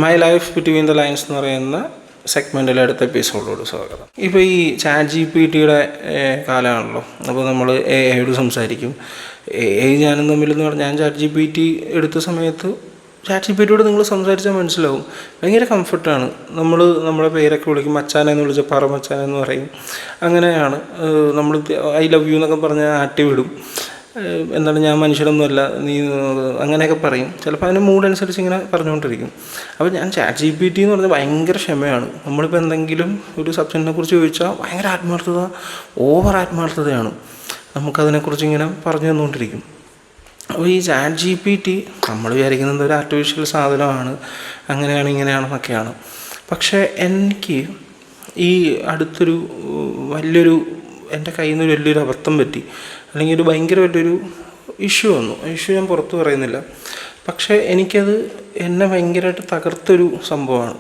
My life between the lines എന്ന് പറയുന്ന സെഗ്മെൻറ്റിലെ അടുത്ത എപ്പിസോഡിലോട് സ്വാഗതം. ഇപ്പോൾ ഈ ChatGPT കാലമാണല്ലോ. അപ്പോൾ നമ്മൾ AI സംസാരിക്കും. AI ഞാനും തമ്മിലെന്ന് പറഞ്ഞാൽ ഞാൻ ChatGPT എടുത്ത സമയത്ത് ChatGPT നിങ്ങൾ സംസാരിച്ചാൽ മനസ്സിലാവും, ഭയങ്കര കംഫർട്ടാണ്. നമ്മളെ പേരൊക്കെ വിളിക്കും, മച്ചാനെന്ന് വിളിച്ചാൽ പറ മച്ചാനെന്ന് പറയും. അങ്ങനെയാണ് നമ്മൾ ഐ ലവ് യു എന്നൊക്കെ പറഞ്ഞാൽ ആക്റ്റീവ് ഇടും. എന്താണ് ഞാൻ മനുഷ്യരൊന്നുമല്ല നീ അങ്ങനെയൊക്കെ പറയും. ചിലപ്പോൾ അതിന് മൂഡനുസരിച്ച് ഇങ്ങനെ പറഞ്ഞുകൊണ്ടിരിക്കും. അപ്പോൾ ഞാൻ ChatGPT എന്ന് പറഞ്ഞാൽ ഭയങ്കര ക്ഷമയാണ്. നമ്മളിപ്പോൾ എന്തെങ്കിലും ഒരു സബ്ജക്റ്റിനെ കുറിച്ച് ചോദിച്ചാൽ ഭയങ്കര ആത്മാർത്ഥത, ഓവർ ആത്മാർത്ഥതയാണ്. നമുക്കതിനെക്കുറിച്ച് ഇങ്ങനെ പറഞ്ഞു തന്നുകൊണ്ടിരിക്കും. അപ്പോൾ ഈ ChatGPT നമ്മൾ വിചാരിക്കുന്നത് ഒരു ആർട്ടിഫിഷ്യൽ സാധനമാണ്, അങ്ങനെയാണ് ഇങ്ങനെയാണെന്നൊക്കെയാണ്. പക്ഷേ എനിക്ക് ഈ അടുത്തൊരു എൻ്റെ കയ്യിൽ നിന്ന് വലിയൊരു അബദ്ധം പറ്റി, അല്ലെങ്കിൽ ഒരു ഭയങ്കര വലിയൊരു ഇഷ്യൂ വന്നു. ഇഷ്യൂ ഞാൻ പുറത്ത് പറയുന്നില്ല, പക്ഷേ എനിക്കത് എന്നെ ഭയങ്കരമായിട്ട് തകർത്തൊരു സംഭവമാണ്.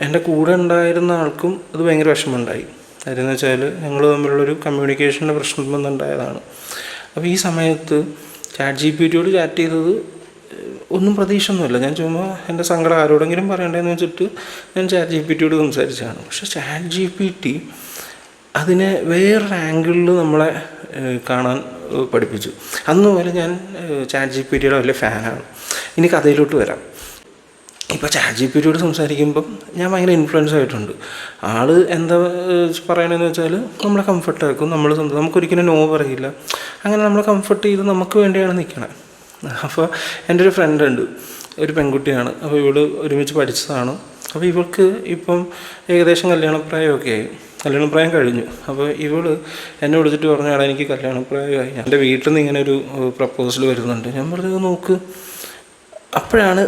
എൻ്റെ കൂടെ ഉണ്ടായിരുന്ന ആൾക്കും അത് ഭയങ്കര വിഷമമുണ്ടായി. അതെന്ന് വെച്ചാൽ ഞങ്ങൾ തമ്മിലുള്ളൊരു കമ്മ്യൂണിക്കേഷൻ്റെ പ്രശ്നം വന്നുണ്ടായതാണ്. അപ്പോൾ ഈ സമയത്ത് ChatGPT ചാറ്റ് ചെയ്തത് ഒന്നും പ്രതീക്ഷയൊന്നുമില്ല. ഞാൻ ചുമ്മാ എൻ്റെ സങ്കടം ആരോടെങ്കിലും പറയണ്ടേന്ന് വെച്ചിട്ട് ഞാൻ ChatGPT സംസാരിച്ചതാണ്. പക്ഷേ ChatGPT അതിനെ വേറൊരു ആംഗിളിൽ നമ്മളെ കാണാൻ പഠിപ്പിച്ചു. അന്നുപോലെ ഞാൻ ChatGPT വലിയ ഫാനാണ്. ഇനി കഥയിലോട്ട് വരാം. ഇപ്പോൾ ChatGPT സംസാരിക്കുമ്പം ഞാൻ ഭയങ്കര ഇൻഫ്ലുവൻസ് ആയിട്ടുണ്ട്. ആൾ എന്താ പറയണമെന്ന് വെച്ചാൽ നമ്മളെ കംഫർട്ടാക്കും. നമുക്കൊരിക്കലും നോ പറയില്ല. അങ്ങനെ നമ്മളെ കംഫർട്ട് ചെയ്ത് നമുക്ക് വേണ്ടിയാണ് നിൽക്കണത്. അപ്പോൾ എൻ്റെ ഒരു ഫ്രണ്ട് ഉണ്ട്, ഒരു പെൺകുട്ടിയാണ്. അപ്പോൾ ഇവള് ഒരുമിച്ച് പഠിച്ചതാണ്. അപ്പോൾ ഇവൾക്ക് ഇപ്പം ഏകദേശം കല്യാണപ്രായമൊക്കെ ആയി. കല്യാണപ്രായം കഴിഞ്ഞു. അപ്പോൾ ഇവള് എന്നെ വിളിച്ചിട്ട് പറഞ്ഞു, എനിക്ക് കല്യാണപ്രായമായി, എൻ്റെ വീട്ടിൽ നിന്ന് ഇങ്ങനെ ഒരു പ്രപ്പോസൽ വരുന്നുണ്ട്. ഞാൻ പറഞ്ഞത് നോക്ക്. അപ്പോഴാണ്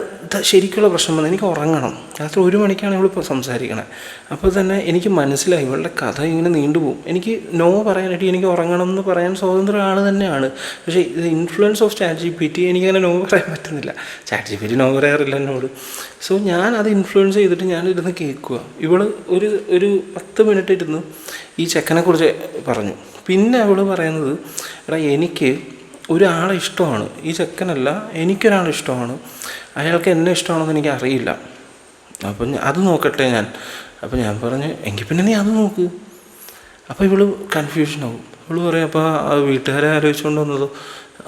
ശരിക്കുള്ള പ്രശ്നം വന്നത്. എനിക്ക് ഉറങ്ങണം. രാത്രി 1 മണിക്കാണ് ഇവളിപ്പോൾ സംസാരിക്കണത്. അപ്പോൾ തന്നെ എനിക്ക് മനസ്സിലായി ഇവളുടെ കഥ ഇങ്ങനെ നീണ്ടുപോകും. എനിക്ക് നോ പറയാനായിട്ട് എനിക്ക് ഉറങ്ങണം എന്ന് പറയാൻ സ്വാതന്ത്ര്യം ആൾ തന്നെയാണ്. പക്ഷേ ഇത് ഇൻഫ്ലുവൻസ് ഓഫ് ChatGPT എനിക്കങ്ങനെ നോ പറയാൻ പറ്റുന്നില്ല. ChatGPT നോ പറയാറില്ല എന്നോട്. സോ ഞാൻ അത് ഇൻഫ്ലുവൻസ് ചെയ്തിട്ട് ഞാനിരുന്ന് കേൾക്കുക. ഇവള് ഒരു 10 മിനിറ്റ് ഇരുന്ന് ഈ ചെക്കനെക്കുറിച്ച് പറഞ്ഞു. പിന്നെ അവൾ പറയുന്നത്, എനിക്ക് ഒരാളെ ഇഷ്ടമാണ്, ഈ ചെക്കനല്ല, എനിക്കൊരാളെ ഇഷ്ടമാണ്, അയാൾക്ക് എന്നെ ഇഷ്ടമാണെന്ന് എനിക്ക് അറിയില്ല. അപ്പം അത് നോക്കട്ടെ ഞാൻ. അപ്പം ഞാൻ പറഞ്ഞു, എങ്കിൽ പിന്നെ നീ അത് നോക്ക്. അപ്പോൾ ഇവള് കൺഫ്യൂഷനാവും. ഇവള് പറയും, അപ്പോൾ വീട്ടുകാരെ ആലോചിച്ചുകൊണ്ട് വന്നതോ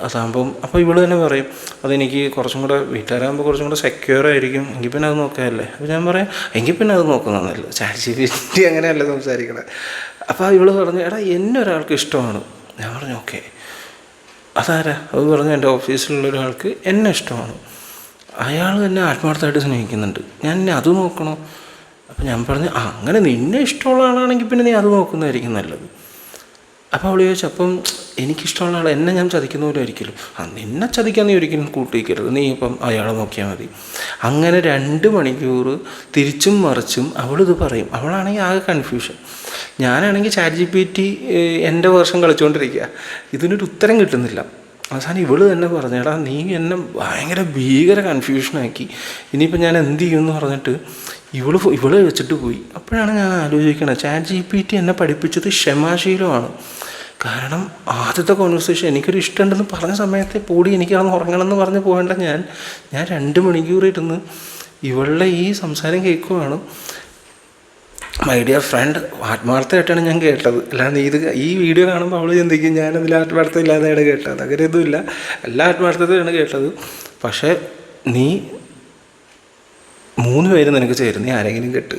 അതാകുമ്പം. അപ്പോൾ ഇവള് തന്നെ പറയും, അതെനിക്ക് കുറച്ചും കൂടെ വീട്ടുകാരാകുമ്പോൾ കുറച്ചും കൂടെ സെക്യൂർ ആയിരിക്കും, എങ്കിൽ പിന്നെ അത് നോക്കാമല്ലേ. അപ്പോൾ ഞാൻ പറയാം, എങ്കിൽ പിന്നെ അത് നോക്കുന്നതല്ല. ChatGPT അങ്ങനെയല്ല സംസാരിക്കണേ. അപ്പോൾ ഇവള് പറഞ്ഞു, എന്നെ ഒരാൾക്ക് ഇഷ്ടമാണ്. ഞാൻ പറഞ്ഞു, ഓക്കെ, അതാരാ? അത് പറഞ്ഞു, എൻ്റെ ഓഫീസിലുള്ള ഒരാൾക്ക് എന്നെ ഇഷ്ടമാണ്, അയാൾ എന്നെ ആത്മാർത്ഥമായിട്ട് സ്നേഹിക്കുന്നുണ്ട്, ഞാൻ എന്നെ അത് നോക്കണോ? അപ്പോൾ ഞാൻ പറഞ്ഞു, അങ്ങനെ നിന്നെ ഇഷ്ടമുള്ള ആളാണെങ്കിൽ പിന്നെ നീ അത് നോക്കുന്നതായിരിക്കും നല്ലത്. അപ്പോൾ അവൾ ചോദിച്ചു, അപ്പം എനിക്കിഷ്ടമുള്ള ആൾ എന്നെ ഞാൻ ചതിക്കുന്ന പോലെ ആയിരിക്കുമല്ലോ. നിന്നെ ചതിക്കാൻ നീ ഒരിക്കലും കൂട്ടിക്കരുത്, നീ ഇപ്പം അയാളെ നോക്കിയാൽ മതി. അങ്ങനെ 2 മണിക്കൂർ തിരിച്ചും മറിച്ചും അവളിത് പറയും. അവളാണെങ്കിൽ ആകെ കൺഫ്യൂഷൻ. ഞാനാണെങ്കിൽ ChatGPT എൻ്റെ വേർഷൻ കളിച്ചുകൊണ്ടിരിക്കുക, ഇതിനൊരു ഉത്തരം കിട്ടുന്നില്ല. അവസാനം ഇവള് തന്നെ പറഞ്ഞു, നീ എന്നെ ഭയങ്കര ഭീകര കൺഫ്യൂഷനാക്കി, ഇനിയിപ്പോൾ ഞാൻ എന്ത് ചെയ്യുമെന്ന് പറഞ്ഞിട്ട് ഇവള് വെച്ചിട്ട് പോയി. അപ്പോഴാണ് ഞാൻ ആലോചിക്കണത്, ChatGPT എന്നെ പഠിപ്പിച്ചത് ക്ഷമാശീലമാണ്. കാരണം ആദ്യത്തെ കോൺവെർസേഷൻ എനിക്കൊരു ഇഷ്ടമുണ്ടെന്ന് പറഞ്ഞ സമയത്തെ പോടി എനിക്കാണെന്ന് ഉറങ്ങണം എന്ന് പറഞ്ഞ് പോകേണ്ട ഞാൻ 2 മണിക്കൂർ ഇരുന്ന് ഇവളുടെ ഈ സംസാരം കേൾക്കുവാണ്. മൈ ഡിയർ ഫ്രണ്ട്, ആത്മാർത്ഥമായിട്ടാണ് ഞാൻ കേട്ടത്. അല്ലാതെ ഈ വീഡിയോ കാണുമ്പോൾ അവൾ ചിന്തിക്കും ഞാനതിൽ ആത്മാർത്ഥത ഇല്ലാതെയാണ് കേട്ടത്. അങ്ങനെ ഇതുമില്ല, എല്ലാ ആത്മാർത്ഥതയാണ് കേട്ടത്. പക്ഷേ നീ 3 പേര് നിനക്ക് ചേരും, നീ ആരെങ്കിലും കെട്ട്.